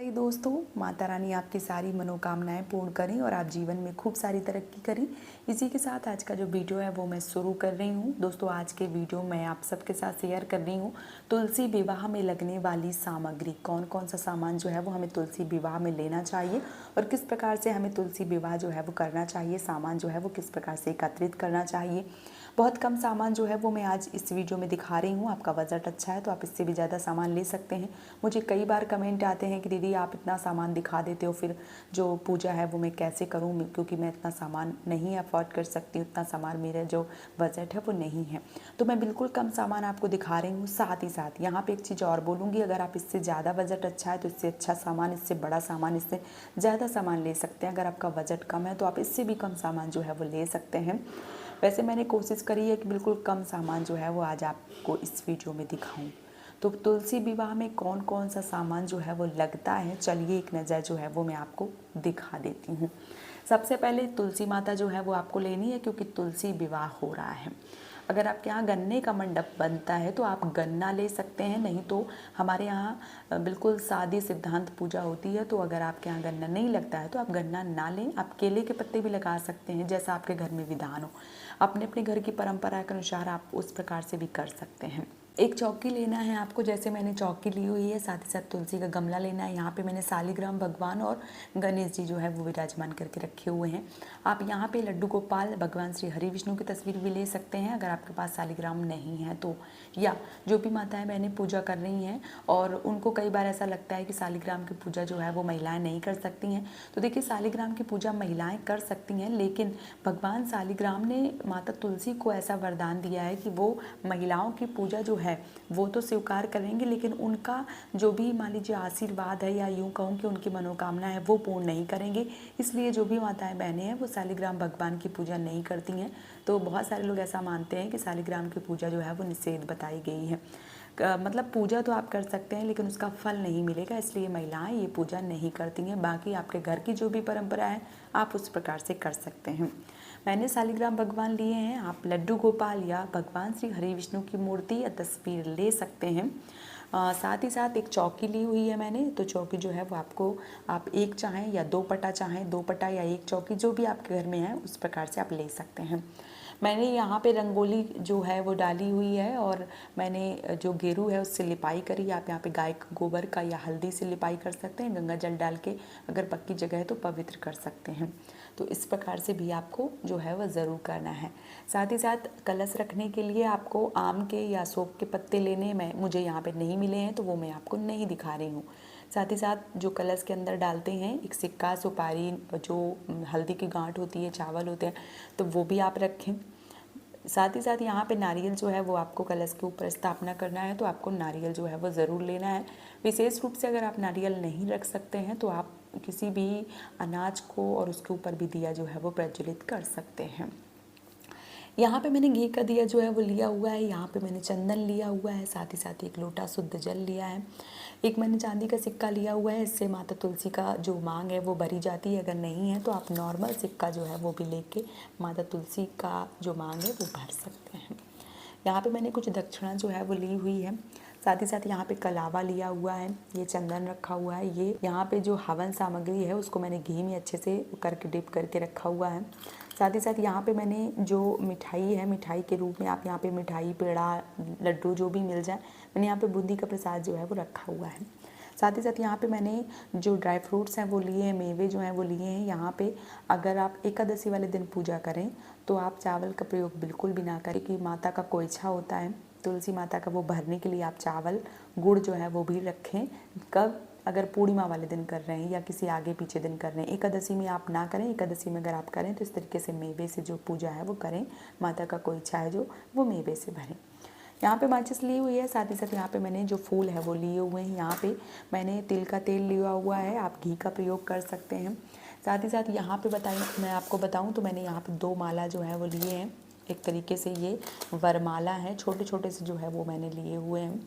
हाय दोस्तों, माता रानी आपकी सारी मनोकामनाएं पूर्ण करें और आप जीवन में खूब सारी तरक्की करें। इसी के साथ आज का जो वीडियो है वो मैं शुरू कर रही हूँ। दोस्तों, आज के वीडियो में आप सबके साथ शेयर कर रही हूँ तुलसी विवाह में लगने वाली सामग्री। कौन कौन सा सामान जो है वो हमें तुलसी विवाह में लेना चाहिए और किस प्रकार से हमें तुलसी विवाह जो है वो करना चाहिए, सामान जो है वो किस प्रकार से एकत्रित करना चाहिए। बहुत कम सामान जो है वो मैं आज इस वीडियो में दिखा रही हूँ। आपका बजट अच्छा है तो आप इससे भी ज़्यादा सामान ले सकते हैं। मुझे कई बार कमेंट आते हैं कि दीदी आप इतना सामान दिखा देते हो, फिर जो पूजा है वो मैं कैसे करूँ, क्योंकि मैं इतना सामान नहीं अफोर्ड कर सकती हूँ, इतना सामान मेरा जो बजट है वो नहीं है। तो मैं बिल्कुल कम सामान आपको दिखा रही हूँ। साथ ही साथ यहाँ पे एक चीज़ और बोलूँगी, अगर आप इससे ज़्यादा बजट अच्छा है तो इससे अच्छा सामान, इससे बड़ा सामान, इससे ज़्यादा सामान ले सकते हैं। अगर आपका बजट कम है तो आप इससे भी कम सामान जो है वो ले सकते हैं। वैसे मैंने कोशिश करी है कि बिल्कुल कम सामान जो है वो आज आपको इस वीडियो में दिखाऊं। तो तुलसी विवाह में कौन कौन सा सामान जो है वो लगता है, चलिए एक नज़र जो है वो मैं आपको दिखा देती हूँ। सबसे पहले तुलसी माता जो है वो आपको लेनी है, क्योंकि तुलसी विवाह हो रहा है। अगर आपके यहाँ गन्ने का मंडप बनता है तो आप गन्ना ले सकते हैं, नहीं तो हमारे यहाँ बिल्कुल सादी सिद्धांत पूजा होती है। तो अगर आपके यहाँ गन्ना नहीं लगता है तो आप गन्ना ना लें, आप केले के पत्ते भी लगा सकते हैं, जैसा आपके घर में विधान हो। अपने अपने घर की परंपरा के अनुसार आप उस प्रकार से भी कर सकते हैं। एक चौकी लेना है आपको, जैसे मैंने चौकी ली हुई है। साथ ही साथ तुलसी का गमला लेना है। यहाँ पे मैंने शालिग्राम भगवान और गणेश जी जो है वो विराजमान करके रखे हुए हैं। आप यहाँ पे लड्डू गोपाल, भगवान श्री हरि विष्णु की तस्वीर भी ले सकते हैं अगर आपके पास शालिग्राम नहीं है तो। या जो भी माताएं बहनें पूजा कर रही हैं और उनको कई बार ऐसा लगता है कि शालिग्राम की पूजा जो है वो महिलाएं नहीं कर सकती हैं, तो देखिए शालिग्राम की पूजा महिलाएं कर सकती हैं, लेकिन भगवान शालिग्राम ने माता तुलसी को ऐसा वरदान दिया है कि वो महिलाओं की पूजा जो है वो तो स्वीकार करेंगे, लेकिन उनका जो भी मान लीजिए आशीर्वाद है, या यूँ कहूँ कि उनकी मनोकामना है, वो पूर्ण नहीं करेंगे। इसलिए जो भी माताएं बहनें हैं वो शालिग्राम भगवान की पूजा नहीं करती हैं। तो बहुत सारे लोग ऐसा मानते हैं कि शालिग्राम की पूजा जो है वो निषेध बताई गई है। मतलब पूजा तो आप कर सकते हैं लेकिन उसका फल नहीं मिलेगा, इसलिए महिलाएं ये पूजा नहीं करती हैं। बाकी आपके घर की जो भी परंपरा है आप उस प्रकार से कर सकते हैं। मैंने शालिग्राम भगवान लिए हैं, आप लड्डू गोपाल या भगवान श्री हरि विष्णु की मूर्ति या तस्वीर ले सकते हैं। साथ ही साथ एक चौकी ली हुई है मैंने। तो चौकी जो है वो आपको, आप एक चाहें या दो पटा चाहें, दो पटा या एक चौकी, जो भी आपके घर में है उस प्रकार से आप ले सकते हैं। मैंने यहाँ पे रंगोली जो है वो डाली हुई है और मैंने जो गेरू है उससे लिपाई करी। आप यहाँ पे गाय के गोबर का या हल्दी से लिपाई कर सकते हैं, गंगा जल डाल के, अगर पक्की जगह है तो पवित्र कर सकते हैं। तो इस प्रकार से भी आपको जो है वह ज़रूर करना है। साथ ही साथ कलश रखने के लिए आपको आम के या सौंफ के पत्ते लेने, मुझे यहाँ पे नहीं मिले हैं तो वो मैं आपको नहीं दिखा रही हूँ। साथ ही साथ जो कलश के अंदर डालते हैं, एक सिक्का, सुपारी, जो हल्दी की गांठ होती है, चावल होते हैं, तो वो भी आप रखें। साथ ही साथ यहाँ पे नारियल जो है वो आपको कलश के ऊपर स्थापना करना है, तो आपको नारियल जो है वो ज़रूर लेना है। विशेष रूप से अगर आप नारियल नहीं रख सकते हैं तो आप किसी भी अनाज को और उसके ऊपर भी दिया जो है वो प्रज्वलित कर सकते हैं। यहाँ पे मैंने घी का दिया जो है वो लिया हुआ है। यहाँ पे मैंने चंदन लिया हुआ है, साथ ही साथ एक लोटा शुद्ध जल लिया है। एक मैंने चांदी का सिक्का लिया हुआ है, इससे माता तुलसी का जो मांग है वो भरी जाती है। अगर नहीं है तो आप नॉर्मल सिक्का जो है वो भी लेके माता तुलसी का जो मांग है वो भर सकते हैं। यहाँ पे मैंने कुछ दक्षिणा जो है वो ली हुई है। साथ ही साथ यहाँ पे कलावा लिया हुआ है, ये चंदन रखा हुआ है। ये यहाँ पे जो हवन सामग्री है उसको मैंने घी में अच्छे से करके डिप करके रखा हुआ है। साथ ही साथ यहाँ पे मैंने जो मिठाई है, मिठाई के रूप में आप यहाँ पे मिठाई, पेड़ा, लड्डू जो भी मिल जाए, मैंने यहाँ पे बूंदी का प्रसाद जो है वो रखा हुआ है। साथ ही साथ यहाँ पे मैंने जो ड्राई फ्रूट्स हैं वो लिए हैं, मेवे जो हैं वो लिए हैं। यहाँ पे अगर आप एकादशी वाले दिन पूजा करें तो आप चावल का प्रयोग बिल्कुल भी ना करें, कि माता का कोइछा होता है तुलसी माता का, वो भरने के लिए आप चावल, गुड़ जो है वो भी रखें। कब? अगर पूर्णिमा वाले दिन कर रहे हैं या किसी आगे पीछे दिन कर रहे हैं। एकादशी में आप ना करें। एकादशी में अगर आप करें तो इस तरीके से मेवे से जो पूजा है वो करें, माता का कोइछा है जो वो मेवे से भरें। यहाँ पे माचिस ली हुई है। साथ ही साथ यहाँ पे मैंने जो फूल है वो लिए हुए हैं। यहाँ पे मैंने तिल का तेल लिया हुआ है, आप घी का प्रयोग कर सकते हैं। साथ ही साथ यहाँ पे मैं आपको बताऊँ तो मैंने यहाँ पे 2 माला जो है वो लिए हैं। एक तरीके से ये वरमाला है, छोटे छोटे से जो है वो मैंने लिए हुए हैं।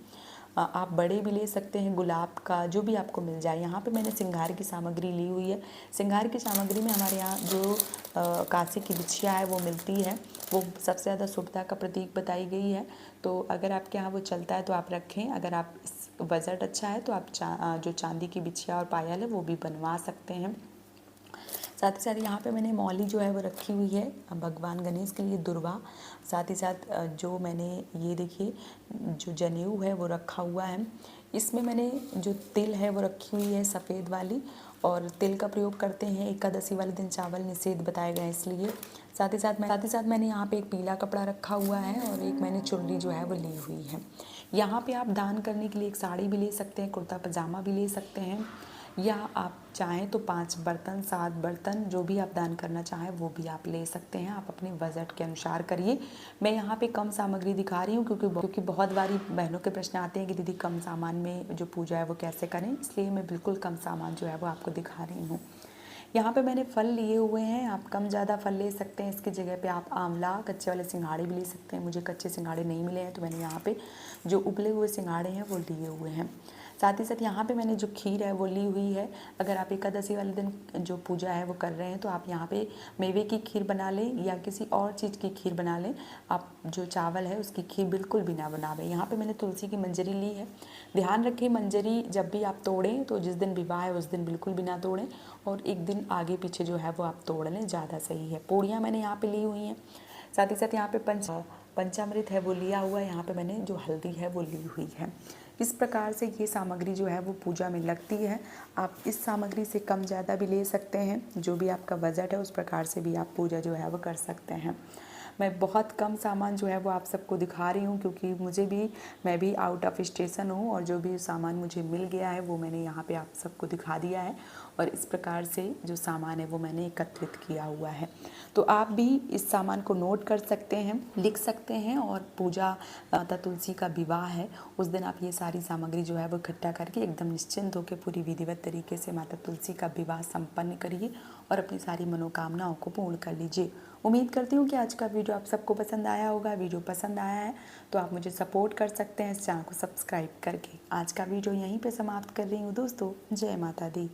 आप बड़े भी ले सकते हैं, गुलाब का, जो भी आपको मिल जाए। यहाँ पे मैंने श्रृंगार की सामग्री ली हुई है। श्रृंगार की सामग्री में हमारे यहाँ जो कांसे की बिछिया है वो मिलती है, वो सबसे ज़्यादा शुभता का प्रतीक बताई गई है। तो अगर आपके यहाँ वो चलता है तो आप रखें। अगर आप इस बजट अच्छा है तो आप जो चांदी की बिछिया और पायल है वो भी बनवा सकते हैं। साथ ही साथ यहाँ पे मैंने मौली जो है वो रखी हुई है भगवान गणेश के लिए, दुर्वा। साथ ही साथ जो मैंने ये देखिए जो जनेऊ है वो रखा हुआ है। इसमें मैंने जो तिल है वो रखी हुई है सफ़ेद वाली, और तिल का प्रयोग करते हैं एकादशी वाले दिन, चावल निषेध बताया गया है इसलिए। साथ ही साथ मैंने यहाँ पे एक पीला कपड़ा रखा हुआ है और एक मैंने चुनरी जो है वो ली हुई है। यहाँ पे आप दान करने के लिए एक साड़ी भी ले सकते हैं, कुर्ता पजामा भी ले सकते हैं, या आप चाहें तो 5 बर्तन 7 बर्तन जो भी आप दान करना चाहें वो भी आप ले सकते हैं। आप अपने बजट के अनुसार करिए। मैं यहाँ पे कम सामग्री दिखा रही हूँ क्योंकि बहुत बारी बहनों के प्रश्न आते हैं कि दीदी कम सामान में जो पूजा है वो कैसे करें, इसलिए मैं बिल्कुल कम सामान जो है वो आपको दिखा रही हूँ। यहाँ पे मैंने फल लिए हुए हैं, आप कम ज़्यादा फल ले सकते हैं। इसकी जगह पे आप आंवला, कच्चे वाले सिंघाड़े भी ले सकते हैं। मुझे कच्चे सिंघाड़े नहीं मिले हैं तो मैंने यहाँ पे जो उबले हुए सिंघाड़े हैं वो लिए हुए हैं। साथ ही साथ यहाँ पे मैंने जो खीर है वो ली हुई है। अगर आप एकादशी वाले दिन जो पूजा है वो कर रहे हैं तो आप यहाँ पे मेवे की खीर बना लें या किसी और चीज़ की खीर बना लें। आप जो चावल है उसकी खीर बिल्कुल भी ना बनावें। यहाँ पे मैंने तुलसी की मंजरी ली है। ध्यान रखें मंजरी जब भी आप तोड़ें तो जिस दिन विवाह है उस दिन बिल्कुल भी ना तोड़ें, और एक दिन आगे पीछे जो है वो आप तोड़ लें, ज़्यादा सही है। पूड़ियाँ मैंने यहाँ पे ली हुई हैं। साथ ही साथ यहाँ पे पंचामृत है वो लिया हुआ है। यहाँ पे मैंने जो हल्दी है वो ली हुई है। इस प्रकार से ये सामग्री जो है वो पूजा में लगती है। आप इस सामग्री से कम ज़्यादा भी ले सकते हैं, जो भी आपका बजट है उस प्रकार से भी आप पूजा जो है वो कर सकते हैं। मैं बहुत कम सामान जो है वो आप सबको दिखा रही हूँ क्योंकि मैं भी आउट ऑफ स्टेशन हूँ, और जो भी सामान मुझे मिल गया है वो मैंने यहाँ पे आप सबको दिखा दिया है, और इस प्रकार से जो सामान है वो मैंने एकत्रित किया हुआ है। तो आप भी इस सामान को नोट कर सकते हैं, लिख सकते हैं, और पूजा माता तुलसी का विवाह है उस दिन आप ये सारी सामग्री जो है वो इकट्ठा करके एकदम निश्चिंत होकर पूरी विधिवत तरीके से माता तुलसी का विवाह संपन्न करिए और अपनी सारी मनोकामनाओं को पूर्ण कर लीजिए। उम्मीद करती हूँ कि आज का वीडियो आप सबको पसंद आया होगा। वीडियो पसंद आया है तो आप मुझे सपोर्ट कर सकते हैं इस चैनल को सब्सक्राइब करके। आज का वीडियो यहीं पे समाप्त कर रही हूँ दोस्तों। जय माता दी।